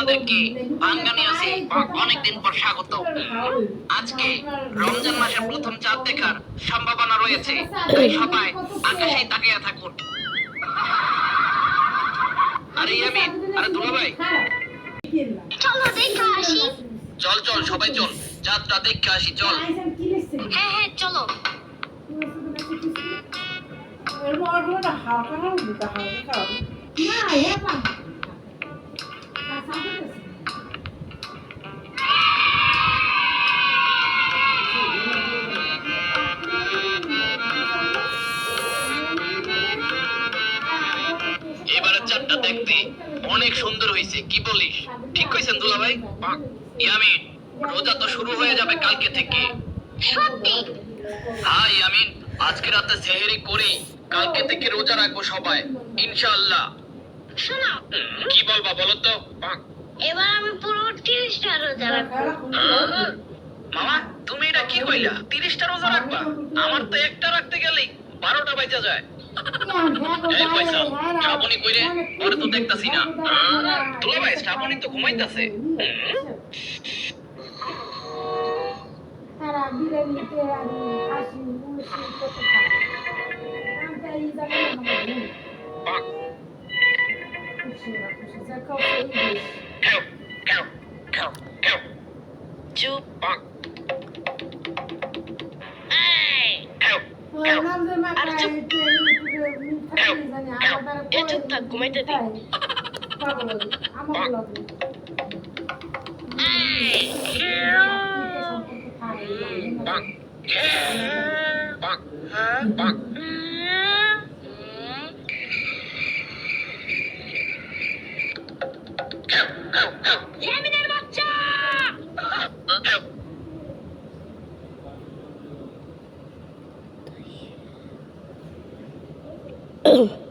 আপনাদেরকে বাঙালি আছে অনেকদিন পর স্বাগত। আজকে রমজান মাসের প্রথম চাঁদ দেখার সম্ভাবনা রয়েছে, তাই সবাই আকাশেই তাকিয়ে থাকুন। আরে ইয়ামিন, আরে দুলা ভাই, চলো দেখা আসি। চল চল সবাই চল, চাঁদটা দেখে আসি চল। হ্যাঁ হ্যাঁ চলো। এবারে চাঁদটা দেখতে অনেক সুন্দর হয়েছে, কি বলিস? ঠিক কইছেন দুলা ভাই? ইয়ামিন, রোজা তো শুরু হয়ে যাবে কালকে থেকে। সত্যি? হ্যাঁ ইয়ামিন, আজকে রাতে সেহরি করি, কালকে থেকে রোজা রাখবো সবাই ইনশাআল্লাহ। শোনো, কি বলবা বলো তো? এবার আমি পুরো 30টা রোজা রাখবো। মামা, তুমি এটা কি কইলা? 30টা রোজা রাখবা? আমার তো একটা রাখতে গেলেই 12টা বাজে যায়। এই পয়সা, শ্রাবণী কইরে? ওরে তো দেখতাছি না। দুলা ভাই, শ্রাবণী তো ঘুমাইতাছে। তারা বিরিয়ানিতে আর খাসি মুরগি কত খায় আমটা এই জায়গায় আমাকে খুশি যা খাও সেই বেশ খাও খাও খাও খাও। চুপ। এই খাও খাও। নাম যে মাথায় একটু জানি আমার এ চুপ থাক, ঘুমাইতে দে। পাগল আমার লাগে ইয়ামিনের বাচ্চা! Ugh.